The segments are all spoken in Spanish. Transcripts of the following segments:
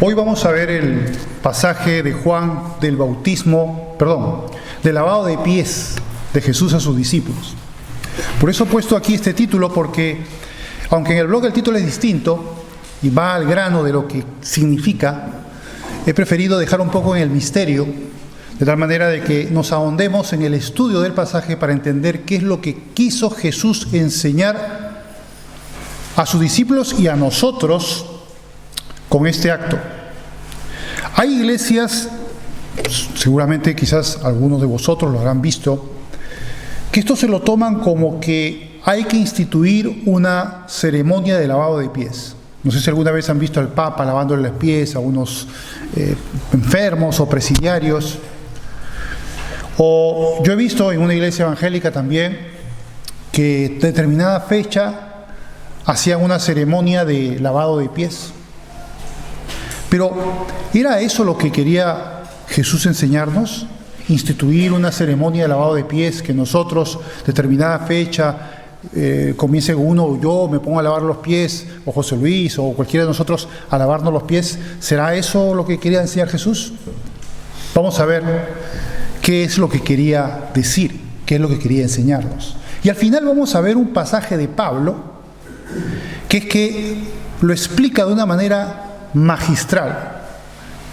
Hoy vamos a ver el pasaje de Juan del del lavado de pies de Jesús a sus discípulos. Por eso he puesto aquí este título, porque aunque en el blog el título es distinto y va al grano de lo que significa, he preferido dejar un poco en el misterio, de tal manera de que nos ahondemos en el estudio del pasaje para entender qué es lo que quiso Jesús enseñar a sus discípulos y a nosotros con este acto. Hay iglesias, seguramente quizás algunos de vosotros lo habrán visto, que esto se lo toman como que hay que instituir una ceremonia de lavado de pies. No sé si alguna vez han visto al Papa lavándole los pies a unos enfermos o presidiarios. O yo he visto en una iglesia evangélica también que en determinada fecha hacían una ceremonia de lavado de pies. Pero, ¿era eso lo que quería Jesús enseñarnos? Instituir una ceremonia de lavado de pies, que nosotros, determinada fecha, comience uno o yo, me pongo a lavar los pies, o José Luis, o cualquiera de nosotros a lavarnos los pies. ¿Será eso lo que quería enseñar Jesús? Vamos a ver qué es lo que quería decir, qué es lo que quería enseñarnos. Y al final vamos a ver un pasaje de Pablo, que es que lo explica de una manera magistral,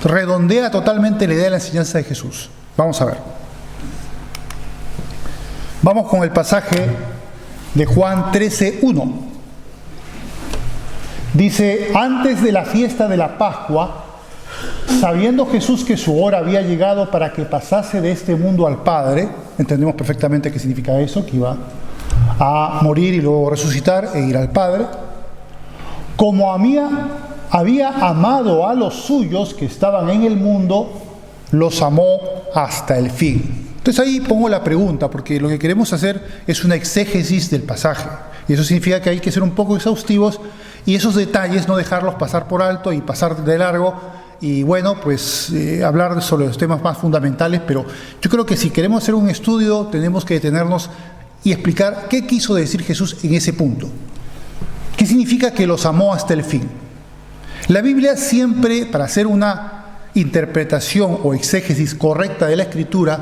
redondea totalmente la idea de la enseñanza de Jesús. Vamos a ver. Vamos con el pasaje de Juan 13:1. Dice: antes de la fiesta de la Pascua, sabiendo Jesús que su hora había llegado para que pasase de este mundo al Padre, entendemos perfectamente qué significa eso, que iba a morir y luego resucitar e ir al Padre, como había amado a los suyos que estaban en el mundo, los amó hasta el fin. Entonces ahí pongo la pregunta, porque lo que queremos hacer es una exégesis del pasaje. Y eso significa que hay que ser un poco exhaustivos y esos detalles no dejarlos pasar por alto y pasar de largo. Y bueno, pues hablar sobre los temas más fundamentales, pero yo creo que si queremos hacer un estudio tenemos que detenernos y explicar qué quiso decir Jesús en ese punto. ¿Qué significa que los amó hasta el fin? La Biblia siempre, para hacer una interpretación o exégesis correcta de la Escritura,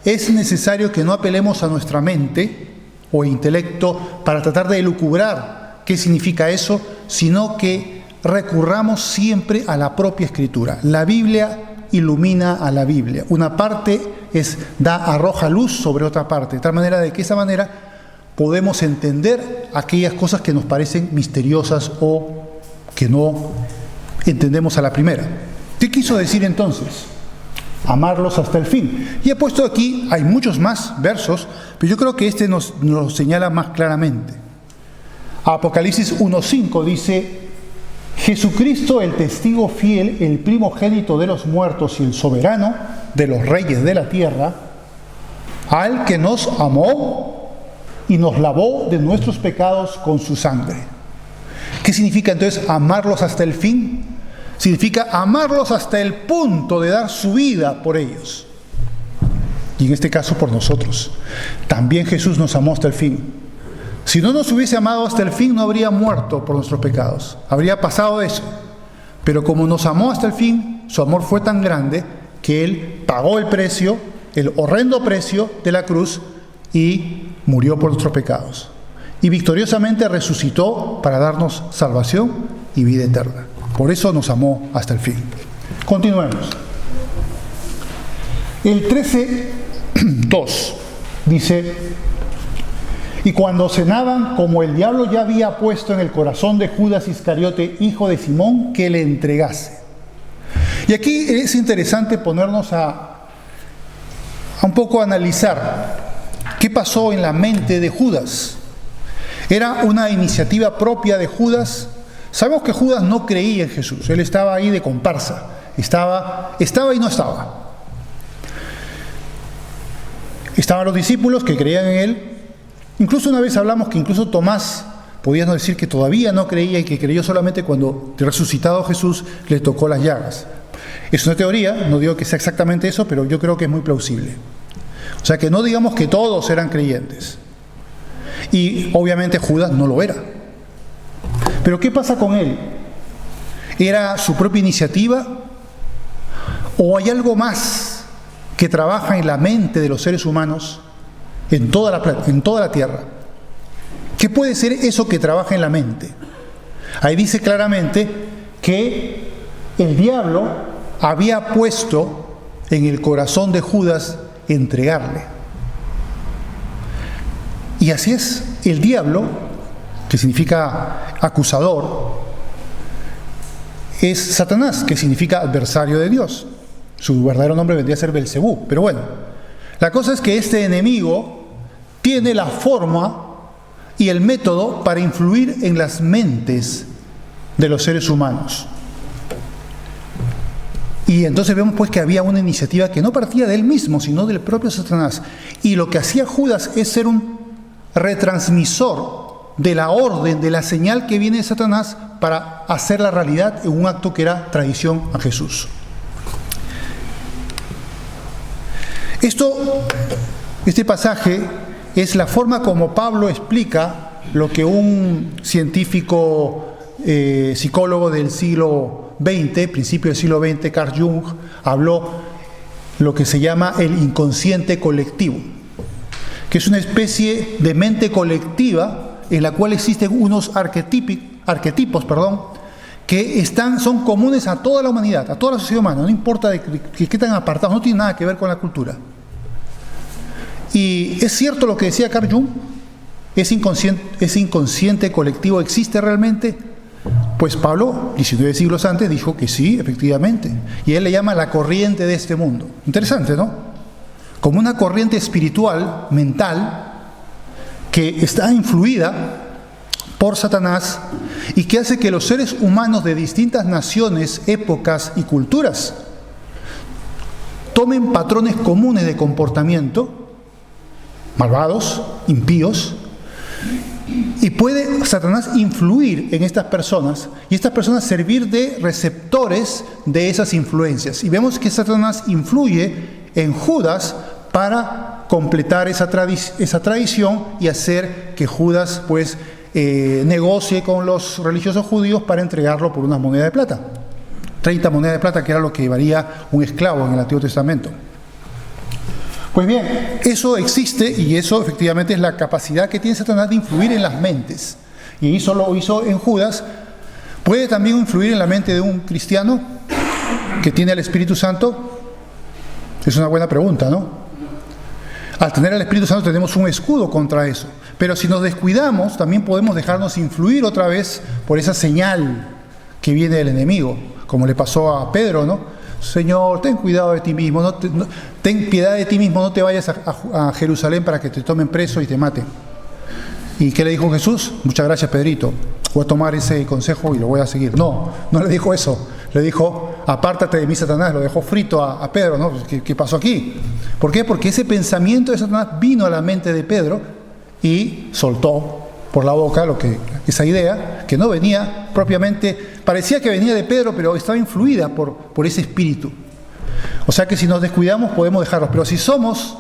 es necesario que no apelemos a nuestra mente o intelecto para tratar de elucubrar qué significa eso, sino que recurramos siempre a la propia Escritura. La Biblia ilumina a la Biblia. Una parte arroja luz sobre otra parte, de tal manera de que de esa manera podemos entender aquellas cosas que nos parecen misteriosas o que no entendemos a la primera. ¿Qué quiso decir entonces? Amarlos hasta el fin. Y he puesto aquí, hay muchos más versos, pero yo creo que este nos lo señala más claramente. Apocalipsis 1:5 dice: Jesucristo, el testigo fiel, el primogénito de los muertos y el soberano de los reyes de la tierra, al que nos amó y nos lavó de nuestros pecados con su sangre. ¿Qué significa entonces amarlos hasta el fin? Significa amarlos hasta el punto de dar su vida por ellos. Y en este caso por nosotros. También Jesús nos amó hasta el fin. Si no nos hubiese amado hasta el fin, no habría muerto por nuestros pecados. Habría pasado eso. Pero como nos amó hasta el fin, su amor fue tan grande que Él pagó el precio, el horrendo precio de la cruz, y murió por nuestros pecados. Y victoriosamente resucitó para darnos salvación y vida eterna. Por eso nos amó hasta el fin. Continuemos. El 13:2 dice: y cuando cenaban, como el diablo ya había puesto en el corazón de Judas Iscariote, hijo de Simón, que le entregase. Y aquí es interesante ponernos a un poco analizar qué pasó en la mente de Judas. ¿Era una iniciativa propia de Judas? Sabemos que Judas no creía en Jesús. Él estaba ahí de comparsa. Estaba y no estaba. Estaban los discípulos que creían en él. Incluso una vez hablamos que incluso Tomás, podíamos decir que todavía no creía y que creyó solamente cuando resucitado Jesús le tocó las llagas. Es una teoría, no digo que sea exactamente eso, pero yo creo que es muy plausible. O sea, que no digamos que todos eran creyentes. Y obviamente Judas no lo era. Pero ¿qué pasa con él? ¿Era su propia iniciativa? ¿O hay algo más que trabaja en la mente de los seres humanos en toda la tierra? ¿Qué puede ser eso que trabaja en la mente? Ahí dice claramente que el diablo había puesto en el corazón de Judas entregarle. Y así es, el diablo, que significa acusador, es Satanás, que significa adversario de Dios. Su verdadero nombre vendría a ser Belcebú. Pero bueno, la cosa es que este enemigo tiene la forma y el método para influir en las mentes de los seres humanos. Y entonces vemos pues que había una iniciativa que no partía de él mismo, sino del propio Satanás. Y lo que hacía Judas es ser un retransmisor de la orden, de la señal que viene de Satanás para hacer la realidad en un acto que era traición a Jesús. Este pasaje es la forma como Pablo explica lo que un científico psicólogo del siglo XX, principio del siglo XX, Carl Jung, habló lo que se llama el inconsciente colectivo, que es una especie de mente colectiva en la cual existen unos arquetipos, que son comunes a toda la humanidad, a toda la sociedad humana, no importa de qué tan apartados, no tiene nada que ver con la cultura. Y es cierto lo que decía Carl Jung, ese inconsciente colectivo existe realmente. Pues Pablo, 19 siglos antes, dijo que sí, efectivamente. Y él le llama la corriente de este mundo. Interesante, ¿no? Como una corriente espiritual, mental, que está influida por Satanás y que hace que los seres humanos de distintas naciones, épocas y culturas tomen patrones comunes de comportamiento, malvados, impíos, y puede Satanás influir en estas personas y estas personas servir de receptores de esas influencias. Y vemos que Satanás influye en Judas para completar esa tradición y hacer que Judas pues negocie con los religiosos judíos para entregarlo por una moneda de plata. 30 monedas de plata, que era lo que valía un esclavo en el Antiguo Testamento. Pues bien, eso existe y eso efectivamente es la capacidad que tiene Satanás de influir en las mentes. Y eso lo hizo en Judas. ¿Puede también influir en la mente de un cristiano que tiene al Espíritu Santo? Es una buena pregunta, ¿no? Al tener al Espíritu Santo tenemos un escudo contra eso. Pero si nos descuidamos, también podemos dejarnos influir otra vez por esa señal que viene del enemigo, como le pasó a Pedro, ¿no? Señor, ten cuidado de ti mismo, ten piedad de ti mismo, no te vayas a Jerusalén para que te tomen preso y te maten. ¿Y qué le dijo Jesús? Muchas gracias, Pedrito, voy a tomar ese consejo y lo voy a seguir. No le dijo eso, le dijo, apártate de mí, Satanás, lo dejó frito a Pedro, ¿no? ¿Qué pasó aquí? ¿Por qué? Porque ese pensamiento de Satanás vino a la mente de Pedro y soltó por la boca esa idea que no venía propiamente, parecía que venía de Pedro, pero estaba influida por ese espíritu. O sea que si nos descuidamos podemos dejarlos, pero si somos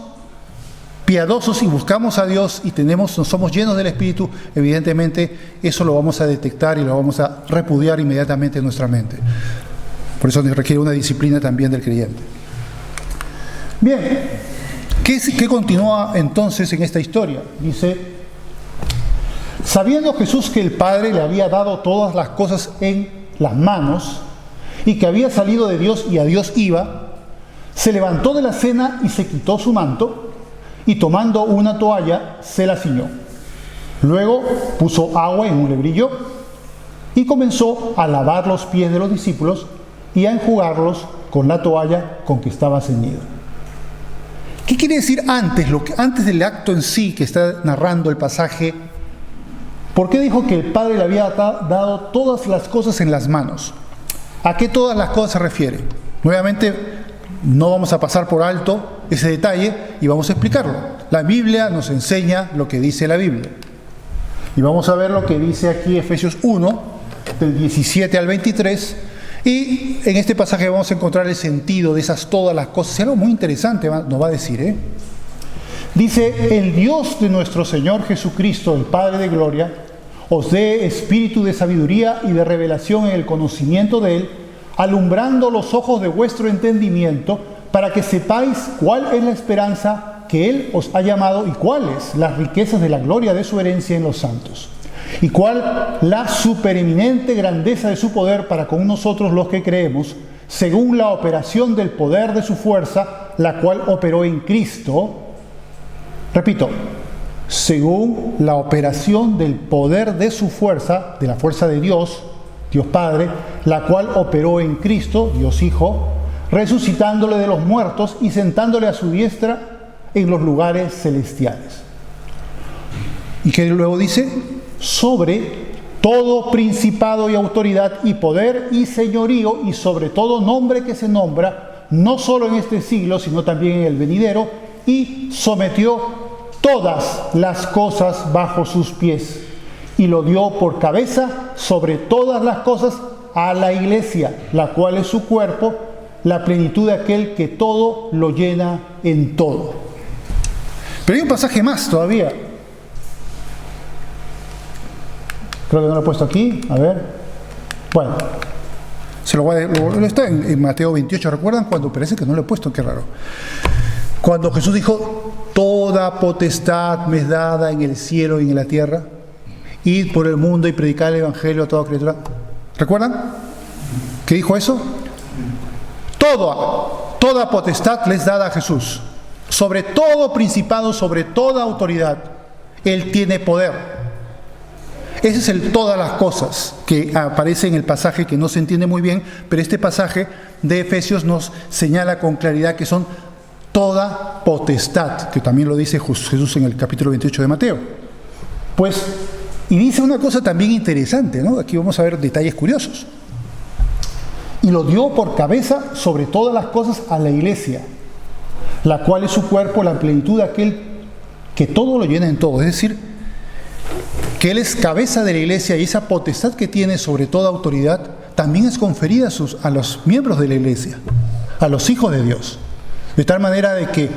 piadosos y buscamos a Dios y somos llenos del Espíritu, evidentemente eso lo vamos a detectar y lo vamos a repudiar inmediatamente en nuestra mente. Por eso requiere una disciplina también del creyente. Bien, ¿qué continúa entonces en esta historia? Dice: sabiendo Jesús que el Padre le había dado todas las cosas en las manos y que había salido de Dios y a Dios iba, se levantó de la cena y se quitó su manto y tomando una toalla se la ciñó. Luego puso agua en un lebrillo y comenzó a lavar los pies de los discípulos y a enjugarlos con la toalla con que estaba ceñido. ¿Qué quiere decir antes del acto en sí que está narrando el pasaje? ¿Por qué dijo que el Padre le había dado todas las cosas en las manos? ¿A qué todas las cosas se refiere? Nuevamente, no vamos a pasar por alto ese detalle y vamos a explicarlo. La Biblia nos enseña lo que dice la Biblia. Y vamos a ver lo que dice aquí Efesios 1, del 17 al 23. Y en este pasaje vamos a encontrar el sentido de esas todas las cosas. Es algo muy interesante, nos va a decir, Dice: el Dios de nuestro Señor Jesucristo, el Padre de gloria, os dé espíritu de sabiduría y de revelación en el conocimiento de Él, alumbrando los ojos de vuestro entendimiento, para que sepáis cuál es la esperanza que Él os ha llamado y cuáles las riquezas de la gloria de su herencia en los santos, y cuál la supereminente grandeza de su poder para con nosotros los que creemos, según la operación del poder de su fuerza, la cual operó en Cristo. Repito, según la operación del poder de su fuerza, de la fuerza de Dios, Dios Padre, la cual operó en Cristo, Dios Hijo, resucitándole de los muertos y sentándole a su diestra en los lugares celestiales. ¿Y qué luego dice? Sobre todo principado y autoridad y poder y señorío y sobre todo nombre que se nombra, no solo en este siglo, sino también en el venidero, y sometió todas las cosas bajo sus pies y lo dio por cabeza sobre todas las cosas a la iglesia, la cual es su cuerpo, la plenitud de aquel que todo lo llena en todo. Pero hay un pasaje más todavía. Creo que no lo he puesto aquí. A ver. Bueno. Está en Mateo 28. ¿Recuerdan cuando parece que no lo he puesto? Qué raro. Cuando Jesús dijo, toda potestad me es dada en el cielo y en la tierra. Id por el mundo y predicar el evangelio a toda criatura. ¿Recuerdan? ¿Qué dijo eso? Toda potestad les dada a Jesús. Sobre todo principado, sobre toda autoridad. Él tiene poder. Ese es el todas las cosas que aparece en el pasaje que no se entiende muy bien, pero este pasaje de Efesios nos señala con claridad que son toda potestad, que también lo dice Jesús en el capítulo 28 de Mateo. Pues, y dice una cosa también interesante, ¿no? Aquí vamos a ver detalles curiosos. Y lo dio por cabeza sobre todas las cosas a la iglesia, la cual es su cuerpo, la plenitud de aquel que todo lo llena en todo. Es decir, que Él es cabeza de la iglesia y esa potestad que tiene sobre toda autoridad también es conferida a los miembros de la iglesia, a los hijos de Dios. De tal manera de que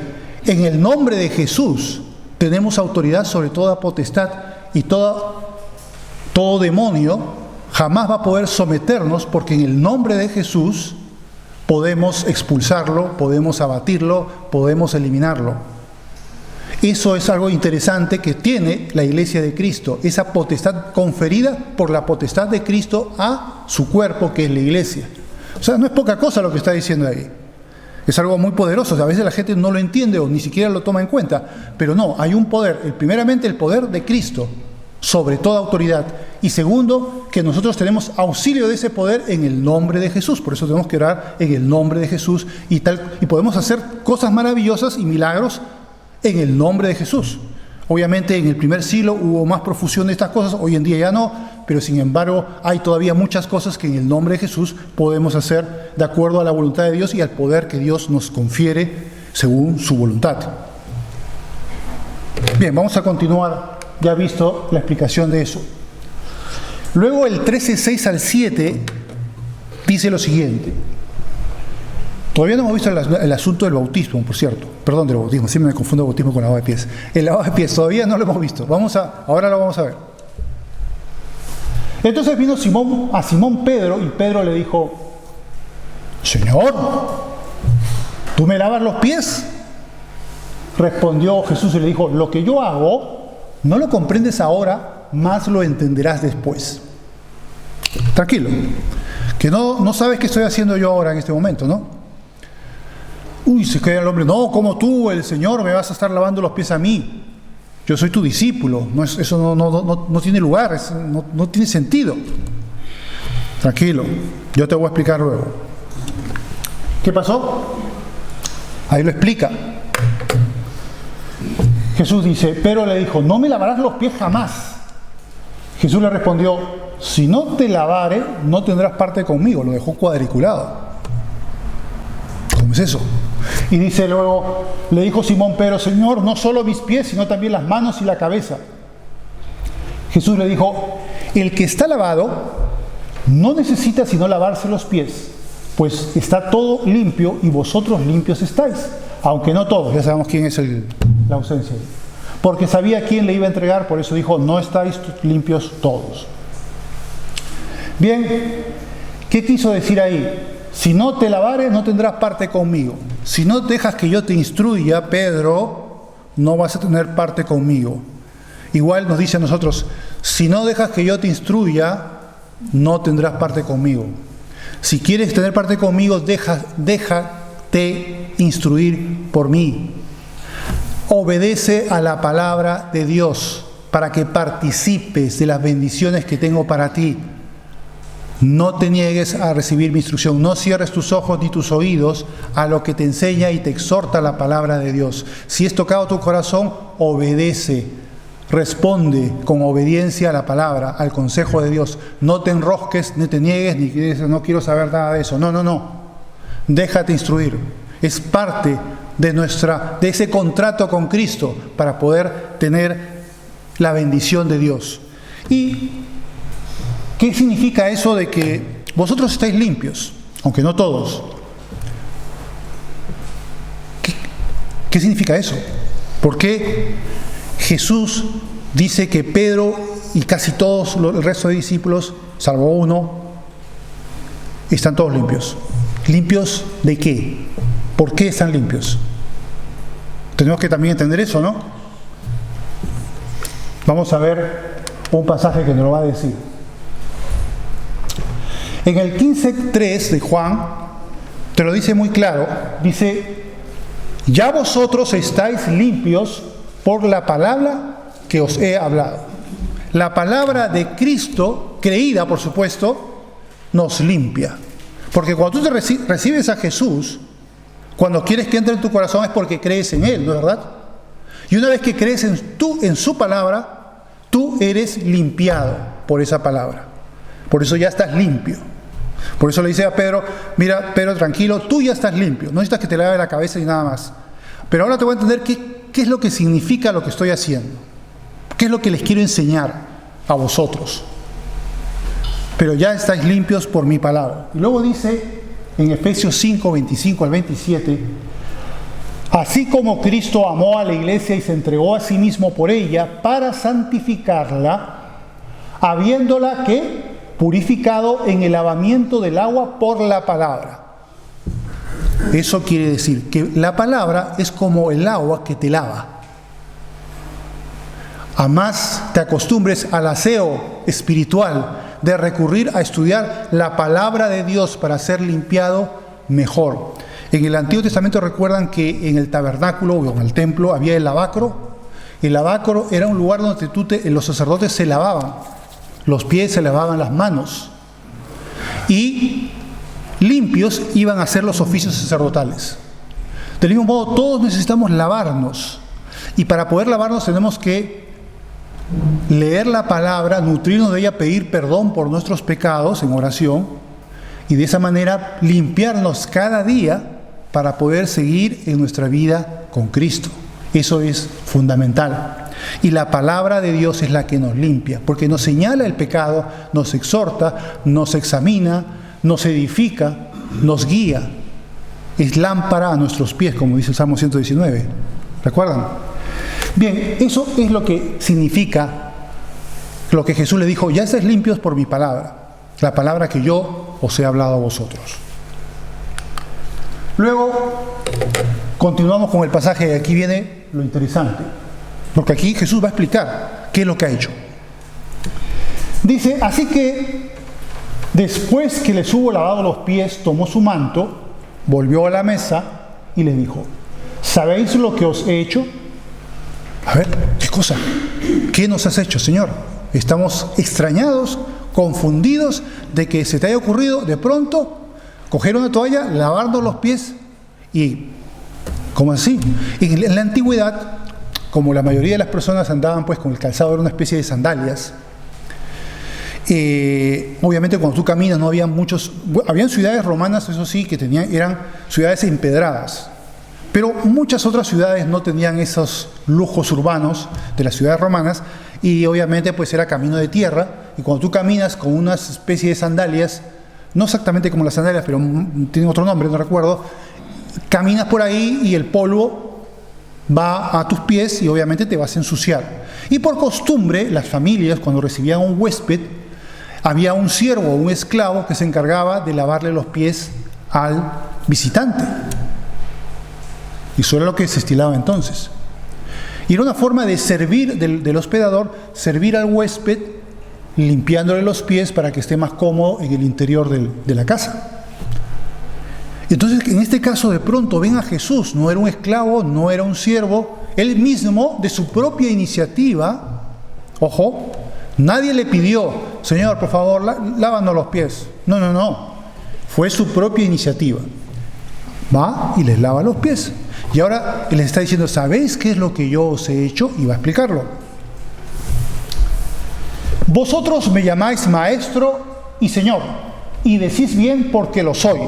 en el nombre de Jesús tenemos autoridad sobre toda potestad y todo demonio jamás va a poder someternos, porque en el nombre de Jesús podemos expulsarlo, podemos abatirlo, podemos eliminarlo. Eso es algo interesante que tiene la iglesia de Cristo, esa potestad conferida por la potestad de Cristo a su cuerpo, que es la iglesia. O sea, no es poca cosa lo que está diciendo ahí. Es algo muy poderoso. A veces la gente no lo entiende o ni siquiera lo toma en cuenta. Pero no, hay un poder. Primeramente, el poder de Cristo sobre toda autoridad. Y segundo, que nosotros tenemos auxilio de ese poder en el nombre de Jesús. Por eso tenemos que orar en el nombre de Jesús y podemos hacer cosas maravillosas y milagros en el nombre de Jesús. Obviamente en el primer siglo hubo más profusión de estas cosas, hoy en día ya no, pero sin embargo hay todavía muchas cosas que en el nombre de Jesús podemos hacer de acuerdo a la voluntad de Dios y al poder que Dios nos confiere según su voluntad. Bien, vamos a continuar, ya visto la explicación de eso. Luego el 13:6 al 7 dice lo siguiente. Todavía no hemos visto el asunto del bautismo, por cierto. Perdón, del bautismo, siempre me confundo el bautismo con lavado de pies. El lavado de pies todavía no lo hemos visto. Ahora lo vamos a ver. Entonces vino a Simón Pedro y Pedro le dijo, Señor, ¿tú me lavas los pies? Respondió Jesús y le dijo, lo que yo hago no lo comprendes ahora, más lo entenderás después. Tranquilo, que no sabes qué estoy haciendo yo ahora en este momento, ¿no? Uy, se queda el hombre, no, como tú, el Señor, me vas a estar lavando los pies a mí. Yo soy tu discípulo. Eso no tiene lugar, no tiene sentido. Tranquilo, yo te voy a explicar luego. ¿Qué pasó? Ahí lo explica. Jesús dice, pero le dijo, no me lavarás los pies jamás. Jesús le respondió, si no te lavare, no tendrás parte conmigo. Lo dejó cuadriculado. ¿Cómo es eso? Y dice luego, le dijo Simón Pedro, Señor, no solo mis pies, sino también las manos y la cabeza. Jesús le dijo, el que está lavado no necesita sino lavarse los pies, pues está todo limpio y vosotros limpios estáis, aunque no todos. Ya sabemos quién es la ausencia. porque sabía a quién le iba a entregar, por eso dijo, no estáis limpios todos. Bien, ¿qué quiso decir ahí? Si no te lavares, no tendrás parte conmigo. Si no dejas que yo te instruya, Pedro, no vas a tener parte conmigo. Igual nos dice a nosotros, si no dejas que yo te instruya, no tendrás parte conmigo. Si quieres tener parte conmigo, déjate instruir por mí. Obedece a la palabra de Dios para que participes de las bendiciones que tengo para ti. No te niegues a recibir mi instrucción. No cierres tus ojos ni tus oídos a lo que te enseña y te exhorta la palabra de Dios. Si es tocado tu corazón, obedece. Responde con obediencia a la palabra, al consejo de Dios. No te enrosques, ni te niegues, ni dices, no quiero saber nada de eso. No. Déjate instruir. Es parte de ese contrato con Cristo para poder tener la bendición de Dios. ¿Y qué significa eso de que vosotros estáis limpios? Aunque no todos. ¿Qué significa eso? ¿Por qué Jesús dice que Pedro y casi todos el resto de discípulos, salvo uno, están todos limpios? ¿Limpios de qué? ¿Por qué están limpios? Tenemos que también entender eso, ¿no? Vamos a ver un pasaje que nos lo va a decir. En el 15:3 de Juan, te lo dice muy claro, dice, ya vosotros estáis limpios por la palabra que os he hablado. La palabra de Cristo, creída por supuesto, nos limpia. Porque cuando tú recibes a Jesús, cuando quieres que entre en tu corazón es porque crees en Él, ¿no es verdad? Y una vez que crees en su palabra, tú eres limpiado por esa palabra. Por eso ya estás limpio. Por eso le dice a Pedro, mira, Pedro, tranquilo, tú ya estás limpio. No necesitas que te lave la cabeza ni nada más. Pero ahora te voy a entender qué es lo que significa lo que estoy haciendo. ¿Qué es lo que les quiero enseñar a vosotros? Pero ya estáis limpios por mi palabra. Y luego dice en Efesios 5, 25 al 27, así como Cristo amó a la iglesia y se entregó a sí mismo por ella para santificarla, habiéndola que purificado en el lavamiento del agua por la palabra. Eso quiere decir que la palabra es como el agua que te lava. A más te acostumbres al aseo espiritual de recurrir a estudiar la palabra de Dios para ser limpiado, mejor. En el Antiguo Testamento recuerdan que en el tabernáculo o en el templo había el lavacro. El lavacro era un lugar donde los sacerdotes se lavaban los pies, se lavaban las manos y limpios iban a hacer los oficios sacerdotales. Del mismo modo, todos necesitamos lavarnos, y para poder lavarnos tenemos que leer la palabra, nutrirnos de ella, pedir perdón por nuestros pecados en oración, y de esa manera limpiarnos cada día para poder seguir en nuestra vida con Cristo. Eso es fundamental. Y la palabra de Dios es la que nos limpia, porque nos señala el pecado, nos exhorta, nos examina, nos edifica, nos guía. Es lámpara a nuestros pies, como dice el Salmo 119. ¿Recuerdan? Bien, eso es lo que significa lo que Jesús le dijo, ya estáis limpios por mi palabra, la palabra que yo os he hablado a vosotros. Luego, continuamos con el pasaje, y aquí viene lo interesante, porque aquí Jesús va a explicar qué es lo que ha hecho. Dice, así que después que les hubo lavado los pies, tomó su manto, volvió a la mesa y les dijo, ¿sabéis lo que os he hecho? A ver, ¿qué cosa? ¿Qué nos has hecho, Señor? Estamos extrañados, confundidos de que se te haya ocurrido de pronto coger una toalla, lavarnos los pies y, ¿cómo así? En la antigüedad, como la mayoría de las personas andaban pues con el calzado, era una especie de sandalias. Obviamente cuando tú caminas no había habían ciudades romanas, eso sí, que eran ciudades empedradas, pero muchas otras ciudades no tenían esos lujos urbanos de las ciudades romanas, y obviamente pues era camino de tierra, y cuando tú caminas con una especie de sandalias, no exactamente como las sandalias, pero tienen otro nombre, no recuerdo, caminas por ahí y el polvo va a tus pies y obviamente te vas a ensuciar. Y por costumbre, las familias, cuando recibían un huésped, había un siervo o un esclavo que se encargaba de lavarle los pies al visitante. Y eso era lo que se estilaba entonces. Y era una forma de servir, del hospedador, servir al huésped limpiándole los pies para que esté más cómodo en el interior de la casa. Entonces, en este caso, de pronto ven a Jesús, no era un esclavo, no era un siervo, él mismo, de su propia iniciativa, ojo, nadie le pidió, Señor, por favor, lávanos los pies. No, fue su propia iniciativa. Va y les lava los pies. Y ahora les está diciendo, ¿sabéis qué es lo que yo os he hecho? Y va a explicarlo. Vosotros me llamáis maestro y señor, y decís bien porque lo soy.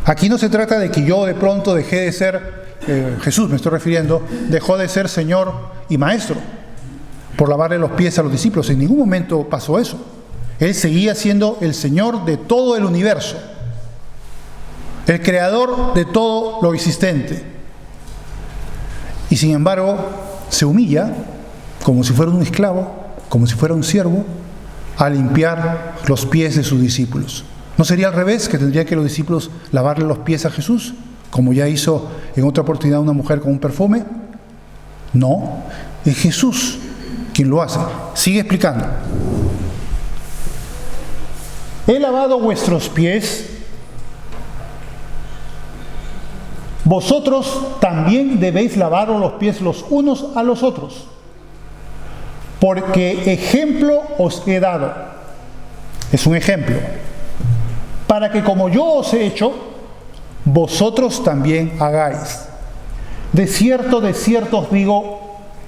Aquí no se trata de que yo de pronto dejé de ser, Jesús me estoy refiriendo, dejó de ser señor y maestro por lavarle los pies a los discípulos. En ningún momento pasó eso. Él seguía siendo el Señor de todo el universo, el creador de todo lo existente. Y sin embargo, se humilla, como si fuera un esclavo, como si fuera un siervo, a limpiar los pies de sus discípulos. ¿No sería al revés, que tendrían que los discípulos lavarle los pies a Jesús, como ya hizo en otra oportunidad una mujer con un perfume? No, es Jesús quien lo hace. Sigue explicando. He lavado vuestros pies, vosotros también debéis lavaros los pies los unos a los otros, porque ejemplo os he dado. Es un ejemplo, para que como yo os he hecho, vosotros también hagáis. De cierto os digo,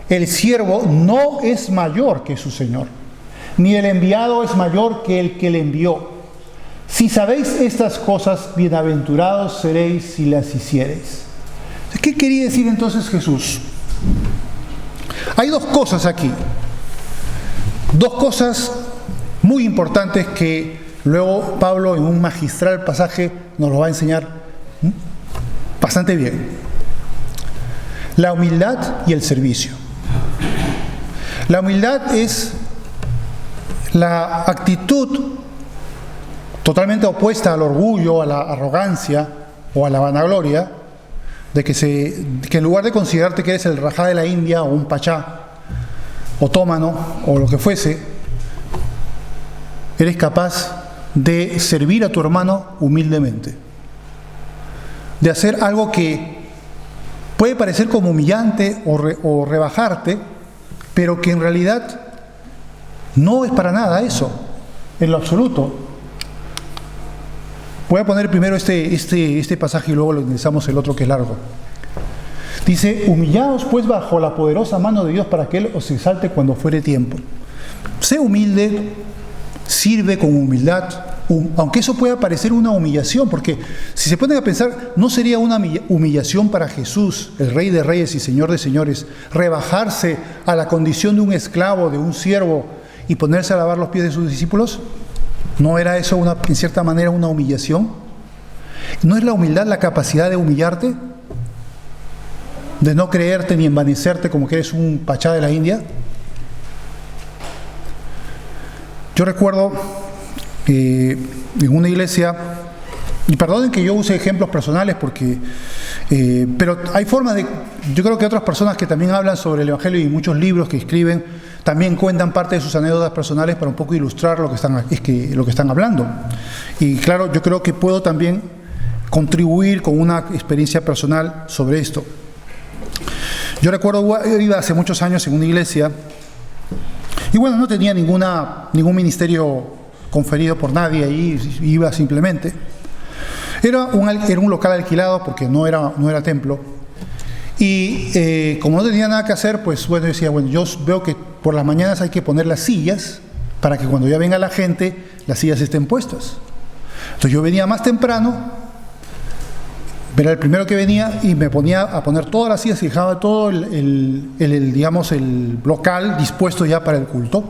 el siervo no es mayor que su Señor, ni el enviado es mayor que el que le envió. Si sabéis estas cosas, bienaventurados seréis si las hiciereis. ¿Qué quería decir entonces Jesús? Hay dos cosas aquí, dos cosas muy importantes que luego Pablo en un magistral pasaje nos lo va a enseñar bastante bien. La humildad y el servicio. La humildad es la actitud totalmente opuesta al orgullo, a la arrogancia o a la vanagloria, de que en lugar de considerarte que eres el rajá de la India o un pachá otomano o lo que fuese, eres capaz de servir a tu hermano humildemente, de hacer algo que puede parecer como humillante o rebajarte, pero que en realidad no es para nada eso, en lo absoluto. Voy a poner primero este pasaje y luego lo analizamos el otro que es largo. Dice, humillaos pues bajo la poderosa mano de Dios para que Él os exalte cuando fuere tiempo. Sé humilde, sirve con humildad, aunque eso pueda parecer una humillación, porque si se ponen a pensar, no sería una humillación para Jesús, el Rey de Reyes y Señor de Señores, rebajarse a la condición de un esclavo, de un siervo, y ponerse a lavar los pies de sus discípulos. ¿No era eso en cierta manera una humillación? ¿No es la humildad la capacidad de humillarte? ¿De no creerte ni envanecerte como que eres un pachá de la India? Yo recuerdo en una iglesia, y perdonen que yo use ejemplos personales porque pero hay formas de, yo creo que otras personas que también hablan sobre el Evangelio y muchos libros que escriben también cuentan parte de sus anécdotas personales para un poco ilustrar lo que están hablando. Y claro, yo creo que puedo también contribuir con una experiencia personal sobre esto. Yo recuerdo, iba hace muchos años en una iglesia y bueno, no tenía ningún ministerio conferido por nadie ahí, iba simplemente. Era un local alquilado porque no era templo. Y como no tenía nada que hacer, pues bueno, yo decía, bueno, yo veo que por las mañanas hay que poner las sillas para que cuando ya venga la gente, las sillas estén puestas. Entonces yo venía más temprano, era el primero que venía y me ponía a poner todas las sillas y dejaba todo el local dispuesto ya para el culto.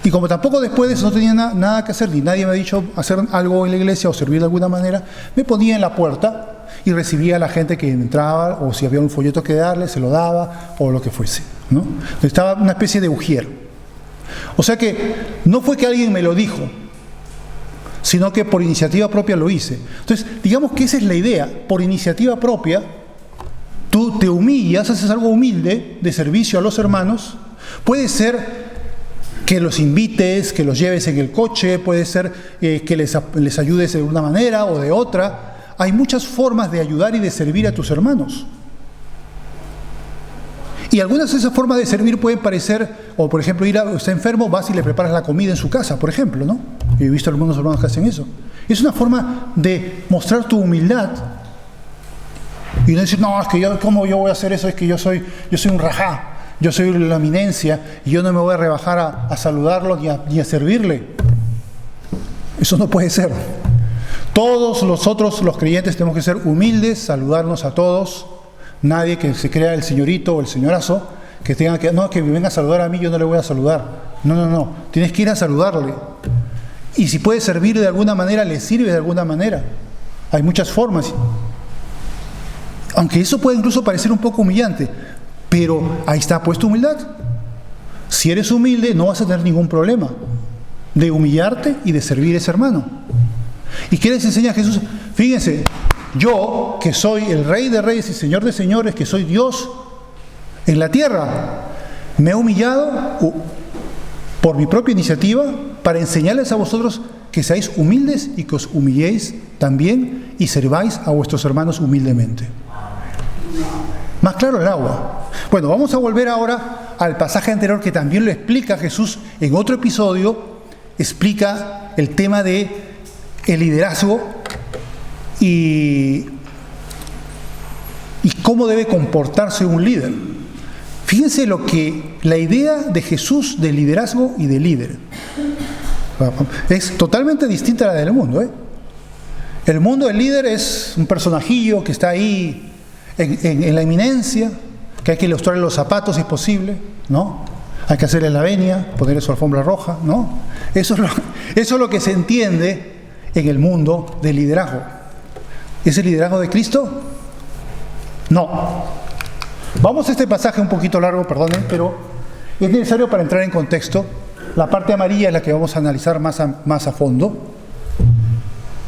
Y como tampoco después de eso no tenía nada que hacer, ni nadie me ha dicho hacer algo en la iglesia o servir de alguna manera, me ponía en la puerta y recibía a la gente que entraba, o si había un folleto que darle, se lo daba, o lo que fuese, ¿no? Estaba una especie de ujier. O sea que no fue que alguien me lo dijo, sino que por iniciativa propia lo hice. Entonces, digamos que esa es la idea. Por iniciativa propia, tú te humillas, haces algo humilde de servicio a los hermanos. Puede ser que los invites, que los lleves en el coche, puede ser que les ayudes de una manera o de otra. Hay muchas formas de ayudar y de servir a tus hermanos. Y algunas de esas formas de servir pueden parecer, o por ejemplo, está enfermo, vas y le preparas la comida en su casa, por ejemplo, ¿no? He visto algunos hermanos que hacen eso. Es una forma de mostrar tu humildad y no decir, no, es que ¿cómo yo voy a hacer eso? Es que yo soy un rajá, yo soy la eminencia y yo no me voy a rebajar a saludarlo ni a servirle. Eso no puede ser. Todos nosotros, los creyentes, tenemos que ser humildes, saludarnos a todos. Nadie que se crea el señorito o el señorazo, que tenga que, no, que me venga a saludar a mí, yo no le voy a saludar. No. Tienes que ir a saludarle. Y si puede servir de alguna manera, le sirve de alguna manera. Hay muchas formas. Aunque eso puede incluso parecer un poco humillante, pero ahí está puesta humildad. Si eres humilde, no vas a tener ningún problema de humillarte y de servir a ese hermano. ¿Y qué les enseña Jesús? Fíjense, yo, que soy el Rey de Reyes y Señor de Señores, que soy Dios en la tierra, me he humillado por mi propia iniciativa para enseñarles a vosotros que seáis humildes y que os humilléis también y serváis a vuestros hermanos humildemente. Más claro el agua. Bueno, vamos a volver ahora al pasaje anterior que también lo explica Jesús en otro episodio. Explica el tema de el liderazgo y cómo debe comportarse un líder. Fíjense la idea de Jesús de liderazgo y de líder. Es totalmente distinta a la del mundo, ¿eh? El mundo del líder es un personajillo que está ahí en la eminencia, que hay que ilustrarle los zapatos si es posible, ¿no? Hay que hacerle la venia, ponerle su alfombra roja, ¿no? Eso es lo que se entiende en el mundo del liderazgo. ¿Es el liderazgo de Cristo? No. Vamos a este pasaje un poquito largo, perdonen, pero es necesario para entrar en contexto. La parte amarilla es la que vamos a analizar más a fondo.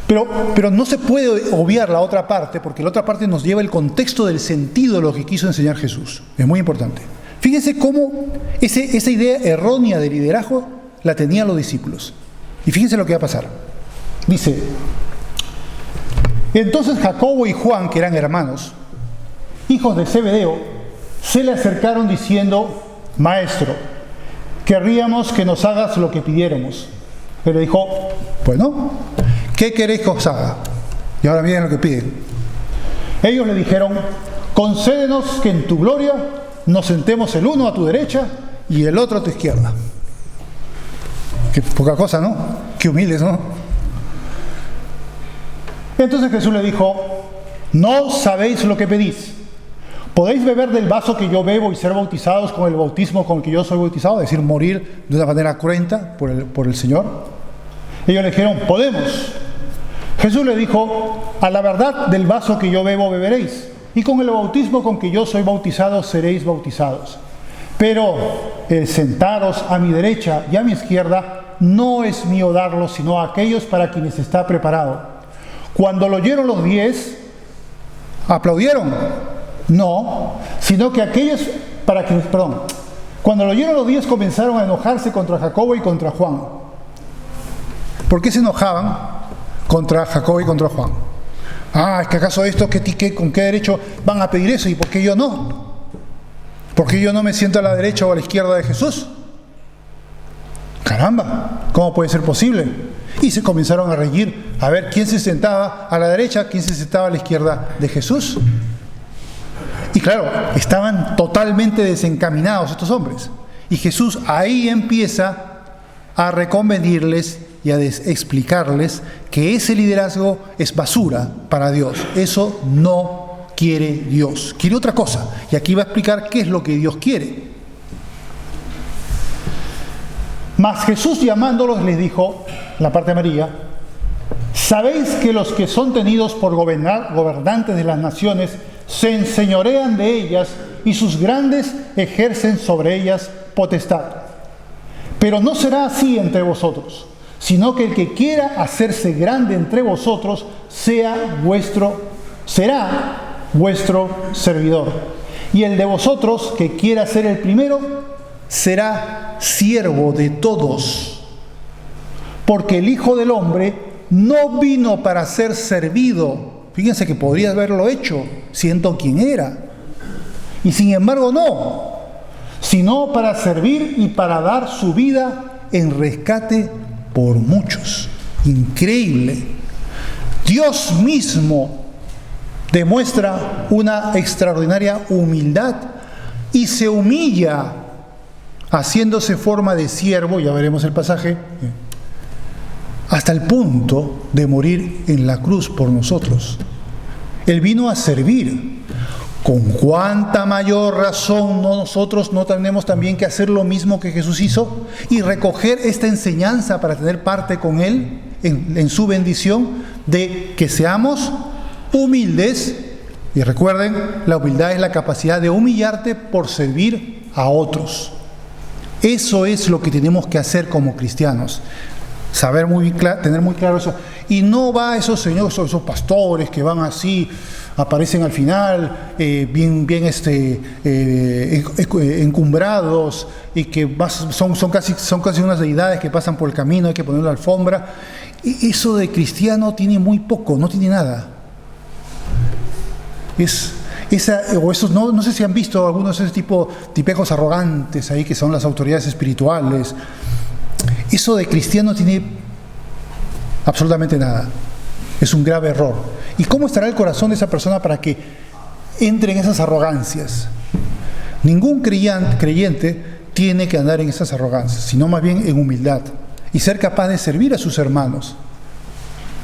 Pero no se puede obviar la otra parte, porque la otra parte nos lleva el contexto del sentido de lo que quiso enseñar Jesús. Es muy importante. Fíjense cómo esa idea errónea de liderazgo la tenían los discípulos. Y fíjense lo que va a pasar. Dice, entonces Jacobo y Juan, que eran hermanos, hijos de Zebedeo, se le acercaron diciendo, Maestro, querríamos que nos hagas lo que pidiéramos. Él le dijo, bueno, ¿qué queréis que os haga? Y ahora miren lo que piden. Ellos le dijeron, concédenos que en tu gloria nos sentemos el uno a tu derecha y el otro a tu izquierda. Qué poca cosa, ¿no? Qué humildes, ¿no? Entonces Jesús le dijo, no sabéis lo que pedís. ¿Podéis beber del vaso que yo bebo y ser bautizados con el bautismo con el que yo soy bautizado? Es decir, morir de una manera cruenta por el Señor. Ellos le dijeron, podemos. Jesús le dijo, a la verdad del vaso que yo bebo beberéis, y con el bautismo con que yo soy bautizado seréis bautizados. Pero el sentaros a mi derecha y a mi izquierda no es mío darlo, sino a aquellos para quienes está preparado. Cuando lo oyeron los 10, ¿aplaudieron? No, sino que aquellos cuando lo oyeron los 10 comenzaron a enojarse contra Jacobo y contra Juan. ¿Por qué se enojaban contra Jacobo y contra Juan? ¿Es que acaso esto con qué derecho van a pedir eso? ¿Y por qué yo no? ¿Por qué yo no me siento a la derecha o a la izquierda de Jesús? Caramba, ¿cómo puede ser posible? Y se comenzaron a reír, a ver quién se sentaba a la derecha, quién se sentaba a la izquierda de Jesús. Y claro, estaban totalmente desencaminados estos hombres. Y Jesús ahí empieza a reconvenirles y a explicarles que ese liderazgo es basura para Dios. Eso no quiere Dios. Quiere otra cosa. Y aquí va a explicar qué es lo que Dios quiere. Mas Jesús llamándolos les dijo, en la parte amarilla, ¿Sabéis que los que son tenidos por gobernantes de las naciones se enseñorean de ellas y sus grandes ejercen sobre ellas potestad? Pero no será así entre vosotros, sino que el que quiera hacerse grande entre vosotros será vuestro servidor. Y el de vosotros que quiera ser el primero será siervo de todos. Porque el Hijo del Hombre no vino para ser servido. Fíjense que podría haberlo hecho, siendo quien era. Y sin embargo no, sino para servir y para dar su vida en rescate por muchos. Increíble. Dios mismo demuestra una extraordinaria humildad y se humilla haciéndose forma de siervo, ya veremos el pasaje, hasta el punto de morir en la cruz por nosotros. Él vino a servir. ¿Con cuánta mayor razón nosotros no tenemos también que hacer lo mismo que Jesús hizo y recoger esta enseñanza para tener parte con Él en su bendición de que seamos humildes? Y recuerden, la humildad es la capacidad de humillarte por servir a otros. Eso es lo que tenemos que hacer como cristianos. Tener muy claro eso. Y no va esos señores, esos pastores que van así, aparecen al final, bien encumbrados, y que son casi unas deidades que pasan por el camino, hay que poner la alfombra. Y eso de cristiano tiene muy poco, no tiene nada. No sé si han visto algunos de ese tipo tipejos arrogantes ahí que son las autoridades espirituales. Eso de cristiano tiene absolutamente nada. Es un grave error. ¿Y cómo estará el corazón de esa persona para que entre en esas arrogancias? Ningún creyente tiene que andar en esas arrogancias, sino más bien en humildad y ser capaz de servir a sus hermanos.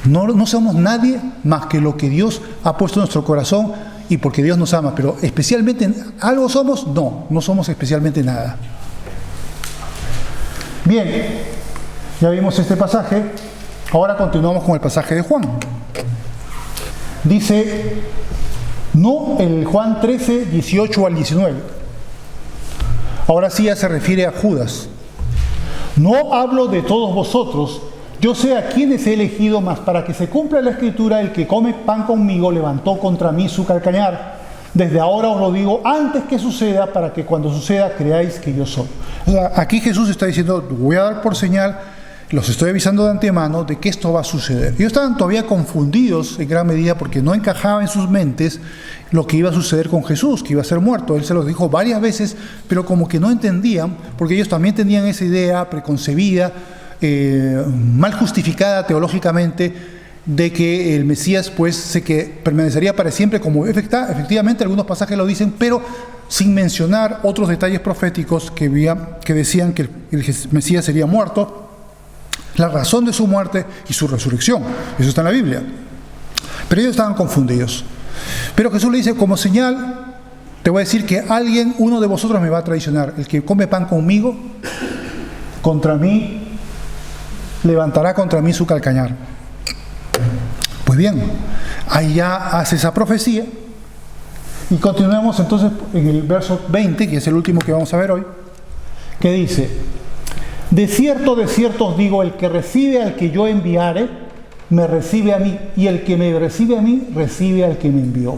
No somos nadie más que lo que Dios ha puesto en nuestro corazón y porque Dios nos ama, pero especialmente algo somos, no somos especialmente nada. Bien, ya vimos este pasaje, ahora continuamos con el pasaje de Juan. Dice, no el Juan 13, 18 al 19. Ahora sí ya se refiere a Judas. No hablo de todos vosotros, yo sé a quiénes he elegido, mas para que se cumpla la escritura, el que come pan conmigo levantó contra mí su calcañar. Desde ahora os lo digo antes que suceda, para que cuando suceda creáis que yo soy. O sea, aquí Jesús está diciendo, voy a dar por señal, los estoy avisando de antemano de que esto va a suceder. Ellos estaban todavía confundidos en gran medida porque no encajaba en sus mentes lo que iba a suceder con Jesús, que iba a ser muerto. Él se los dijo varias veces, pero como que no entendían, porque ellos también tenían esa idea preconcebida, mal justificada teológicamente, de que el Mesías que permanecería para siempre, como efectivamente algunos pasajes lo dicen, pero sin mencionar otros detalles proféticos que decían que el Mesías sería muerto, la razón de su muerte y su resurrección. Eso está en la Biblia. Pero ellos estaban confundidos. Pero Jesús le dice, como señal, te voy a decir que uno de vosotros me va a traicionar. El que come pan conmigo, contra mí, levantará contra mí su calcañar. Pues bien, ahí ya hace esa profecía. Y continuemos entonces en el verso 20, que es el último que vamos a ver hoy, que dice, de cierto os digo, el que recibe al que yo enviare, me recibe a mí, y el que me recibe a mí, recibe al que me envió.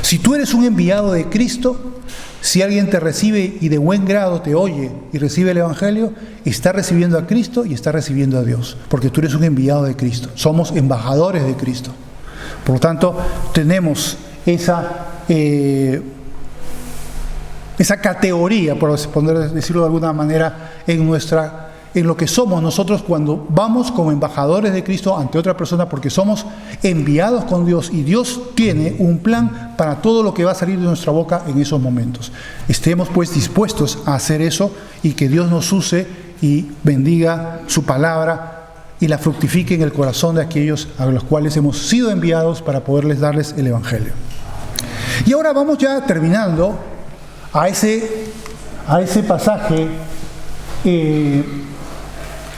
Si tú eres un enviado de Cristo, si alguien te recibe y de buen grado te oye y recibe el Evangelio, está recibiendo a Cristo y está recibiendo a Dios, porque tú eres un enviado de Cristo. Somos embajadores de Cristo. Por lo tanto, tenemos esa categoría, por decirlo de alguna manera, en lo que somos nosotros cuando vamos como embajadores de Cristo ante otra persona, porque somos enviados con Dios y Dios tiene un plan para todo lo que va a salir de nuestra boca en esos momentos. Estemos pues dispuestos a hacer eso y que Dios nos use y bendiga su palabra y la fructifique en el corazón de aquellos a los cuales hemos sido enviados para poderles darles el Evangelio. Y ahora vamos ya terminando a ese pasaje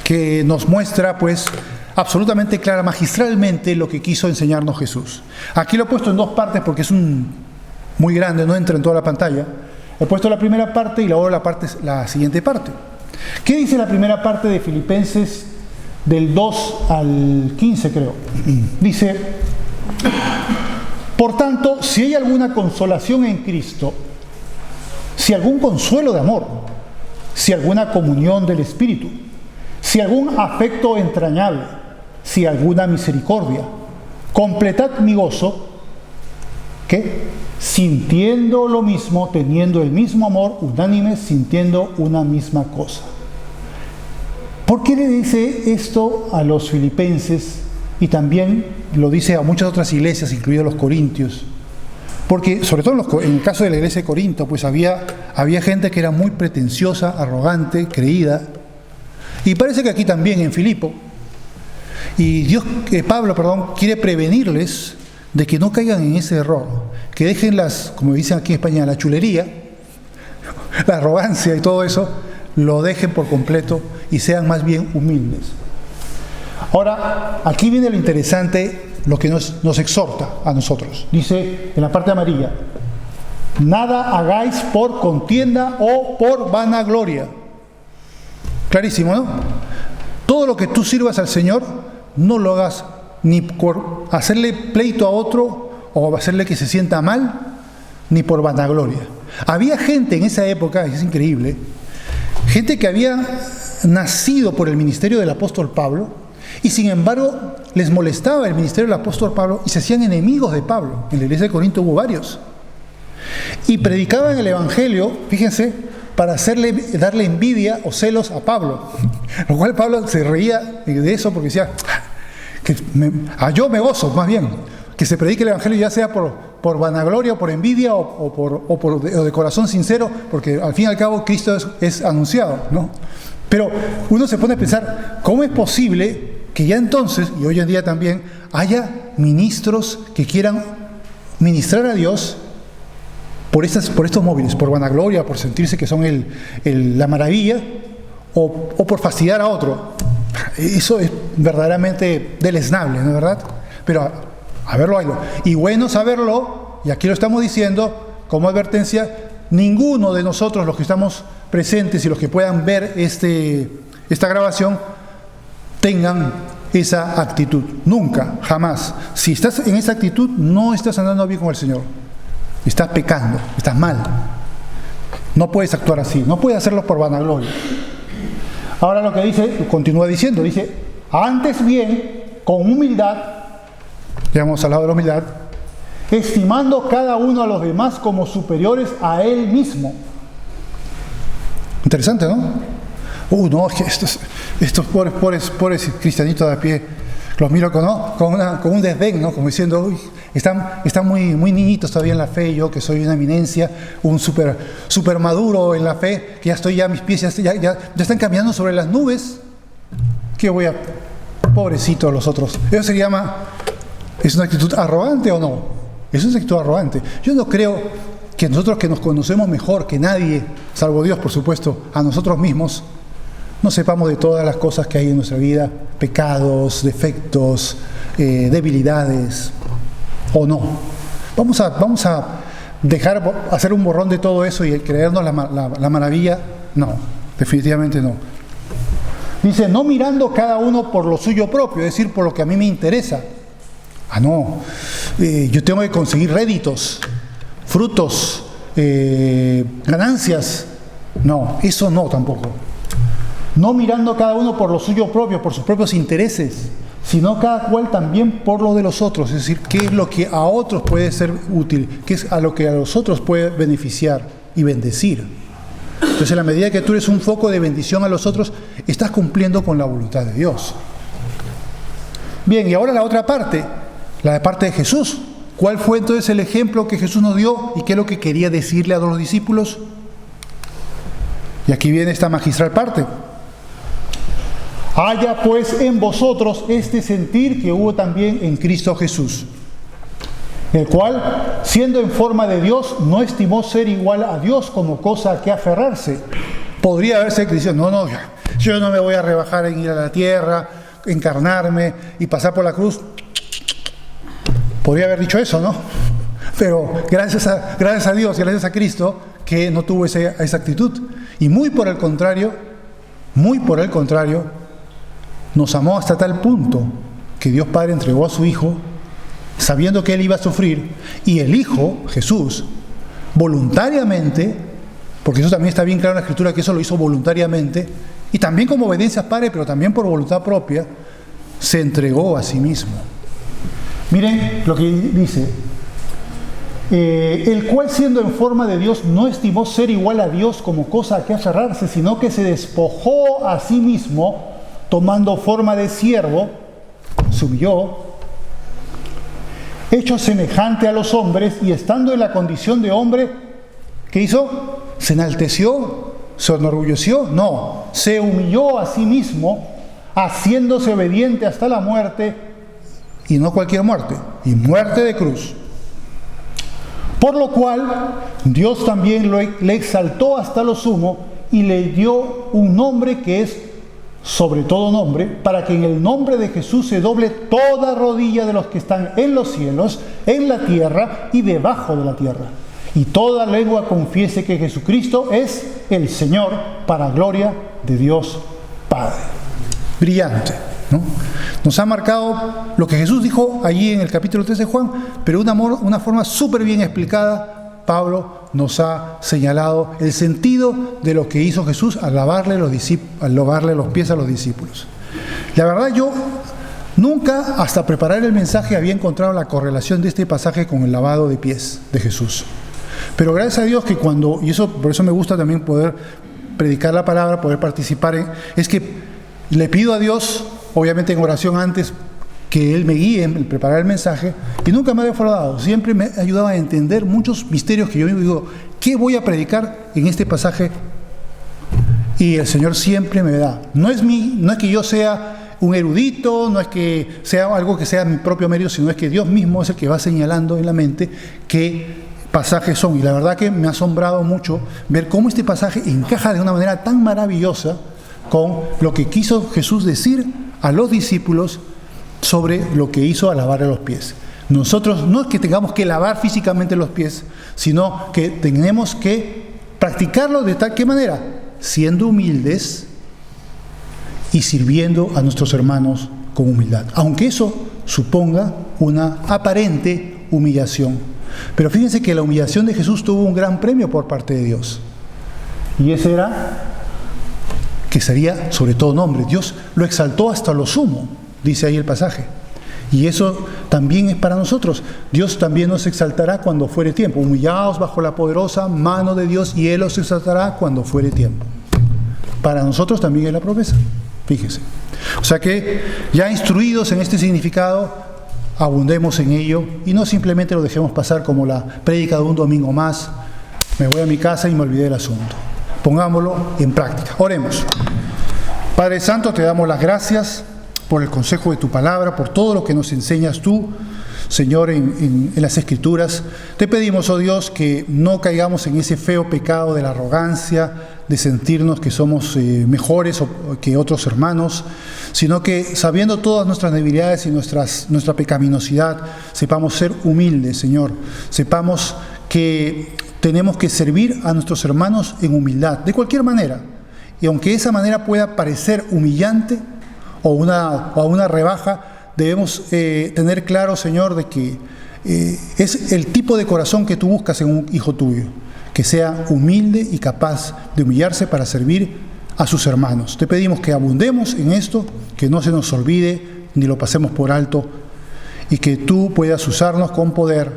que nos muestra pues absolutamente clara, magistralmente, lo que quiso enseñarnos Jesús. Aquí lo he puesto en dos partes porque es muy grande, no entra en toda la pantalla. He puesto la primera parte y luego la siguiente parte. ¿Qué dice la primera parte de Filipenses del 2 al 15, creo? Dice: por tanto, si hay alguna consolación en Cristo, si algún consuelo de amor, si alguna comunión del Espíritu, si algún afecto entrañable, si alguna misericordia, completad mi gozo, ¿qué? Sintiendo lo mismo, teniendo el mismo amor, unánimes, sintiendo una misma cosa. ¿Por qué le dice esto a los filipenses? Y también lo dice a muchas otras iglesias, incluidos los corintios. Porque, sobre todo en el caso de la iglesia de Corinto, pues había gente que era muy pretenciosa, arrogante, creída. Y parece que aquí también en Filipo. Y Pablo quiere prevenirles de que no caigan en ese error, que dejen como dicen aquí en España, la chulería, la arrogancia y todo eso, lo dejen por completo y sean más bien humildes. Ahora, aquí viene lo interesante, lo que nos exhorta a nosotros. Dice en la parte amarilla: nada hagáis por contienda o por vanagloria. Clarísimo, ¿no? Todo lo que tú sirvas al Señor, no lo hagas ni por hacerle pleito a otro o hacerle que se sienta mal, ni por vanagloria. Había gente en esa época, es increíble, gente que había nacido por el ministerio del apóstol Pablo y sin embargo les molestaba el ministerio del apóstol Pablo y se hacían enemigos de Pablo. En la iglesia de Corinto hubo varios. Y predicaban el evangelio, fíjense, para darle envidia o celos a Pablo. Lo cual Pablo se reía de eso porque decía: yo me gozo, más bien, que se predique el evangelio, ya sea por vanagloria o por envidia o de corazón sincero, porque al fin y al cabo Cristo es anunciado, ¿no? Pero uno se pone a pensar, ¿cómo es posible que ya entonces, y hoy en día también, haya ministros que quieran ministrar a Dios por estos móviles, por vanagloria, por sentirse que son la maravilla, o por fastidiar a otro? Eso es verdaderamente deleznable, ¿no es verdad? Pero a verlo, haylo. Y bueno saberlo, y aquí lo estamos diciendo como advertencia: ninguno de nosotros, los que estamos presentes y los que puedan ver esta grabación, tengan esa actitud. Nunca, jamás. Si estás en esa actitud, no estás andando bien con el Señor. Estás pecando, estás mal. No puedes actuar así, no puedes hacerlo por vanagloria. Ahora lo que dice, continúa diciendo, dice: antes bien, con humildad, ya hemos hablado de la humildad, estimando cada uno a los demás como superiores a él mismo. Interesante, ¿no? No, es que estos pobres cristianitos de a pie, los miro con un desdén, ¿no? Como diciendo: uy, están muy niñitos todavía en la fe, yo que soy una eminencia, un super maduro en la fe, que mis pies ya están caminando sobre las nubes. ¿Qué voy a...? Pobrecito los otros. Eso se llama... ¿Es una actitud arrogante o no? Eso es una actitud arrogante. Yo no creo que nosotros, que nos conocemos mejor que nadie, salvo Dios, por supuesto, a nosotros mismos, no sepamos de todas las cosas que hay en nuestra vida, pecados, defectos, debilidades, o no. Vamos a hacer un borrón de todo eso y creernos la maravilla. No, definitivamente no. Dice: no mirando cada uno por lo suyo propio, es decir, por lo que a mí me interesa. No, yo tengo que conseguir réditos, frutos, ganancias. No, eso no tampoco. No mirando cada uno por lo suyo propio, por sus propios intereses, sino cada cual también por lo de los otros, es decir, qué es lo que a otros puede ser útil, qué es a lo que a los otros puede beneficiar y bendecir. Entonces, en la medida que tú eres un foco de bendición a los otros, estás cumpliendo con la voluntad de Dios. Bien, y ahora la otra parte, la parte de Jesús. ¿Cuál fue entonces el ejemplo que Jesús nos dio y qué es lo que quería decirle a los discípulos? Y aquí viene esta magistral parte. Haya pues en vosotros este sentir que hubo también en Cristo Jesús, el cual, siendo en forma de Dios, no estimó ser igual a Dios como cosa a que aferrarse. Podría haberse dicho: no, yo no me voy a rebajar en ir a la tierra, encarnarme y pasar por la cruz. Podría haber dicho eso, ¿no? Pero gracias a Dios, gracias a Cristo, que no tuvo esa actitud. Y muy por el contrario, nos amó hasta tal punto que Dios Padre entregó a su Hijo, sabiendo que Él iba a sufrir, y el Hijo, Jesús, voluntariamente, porque eso también está bien claro en la Escritura, que eso lo hizo voluntariamente, y también como obediencia al Padre, pero también por voluntad propia, se entregó a sí mismo. Miren lo que dice: el cual, siendo en forma de Dios, no estimó ser igual a Dios como cosa a que aferrarse, sino que se despojó a sí mismo, tomando forma de siervo, se humilló, hecho semejante a los hombres, y estando en la condición de hombre, ¿qué hizo? ¿Se enalteció? ¿Se enorgulleció? No, se humilló a sí mismo, haciéndose obediente hasta la muerte, y no cualquier muerte, y muerte de cruz. Por lo cual, Dios también le exaltó hasta lo sumo, y le dio un nombre que es sobre todo nombre, para que en el nombre de Jesús se doble toda rodilla de los que están en los cielos, en la tierra y debajo de la tierra, y toda lengua confiese que Jesucristo es el Señor, para gloria de Dios Padre. Brillante, ¿no? Nos ha marcado lo que Jesús dijo allí en el capítulo 3 de Juan, pero de una forma súper bien explicada. Pablo nos ha señalado el sentido de lo que hizo Jesús al lavarle los pies a los discípulos. La verdad, yo nunca, hasta preparar el mensaje, había encontrado la correlación de este pasaje con el lavado de pies de Jesús. Pero gracias a Dios que por eso me gusta también poder predicar la palabra, poder participar es que le pido a Dios, obviamente en oración antes, que Él me guíe en preparar el mensaje, y nunca me ha defraudado. Siempre me ha ayudado a entender muchos misterios que yo digo, ¿qué voy a predicar en este pasaje? Y el Señor siempre me da. No es que yo sea un erudito, no es que sea algo que sea mi propio mérito, sino es que Dios mismo es el que va señalando en la mente qué pasajes son. Y la verdad que me ha asombrado mucho ver cómo este pasaje encaja de una manera tan maravillosa con lo que quiso Jesús decir a los discípulos sobre lo que hizo al lavarle los pies. Nosotros no es que tengamos que lavar físicamente los pies, sino que tenemos que practicarlo de tal que manera, siendo humildes y sirviendo a nuestros hermanos con humildad, aunque eso suponga una aparente humillación. Pero fíjense que la humillación de Jesús tuvo un gran premio por parte de Dios, y ese era que sería sobre todo nombre. Dios lo exaltó hasta lo sumo, dice ahí el pasaje. Y eso también es para nosotros. Dios también nos exaltará cuando fuere tiempo. Humillaos bajo la poderosa mano de Dios, y Él os exaltará cuando fuere tiempo. Para nosotros también es la promesa. Fíjese. O sea que ya instruidos en este significado, abundemos en ello y no simplemente lo dejemos pasar como la prédica de un domingo más. Me voy a mi casa y me olvidé del asunto. Pongámoslo en práctica. Oremos. Padre Santo, te damos las gracias por el consejo de tu palabra, por todo lo que nos enseñas tú, Señor, en las Escrituras. Te pedimos, oh Dios, que no caigamos en ese feo pecado de la arrogancia, de sentirnos que somos mejores que otros hermanos, sino que sabiendo todas nuestras debilidades y nuestra pecaminosidad, sepamos ser humildes, Señor. Sepamos que tenemos que servir a nuestros hermanos en humildad, de cualquier manera. Y aunque esa manera pueda parecer humillante o una rebaja, debemos tener claro, Señor, de que es el tipo de corazón que tú buscas en un hijo tuyo, que sea humilde y capaz de humillarse para servir a sus hermanos. Te pedimos que abundemos en esto, que no se nos olvide ni lo pasemos por alto, y que tú puedas usarnos con poder,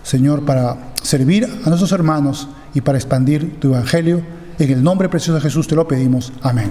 Señor, para servir a nuestros hermanos y para expandir tu evangelio. En el nombre precioso de Jesús te lo pedimos. Amén.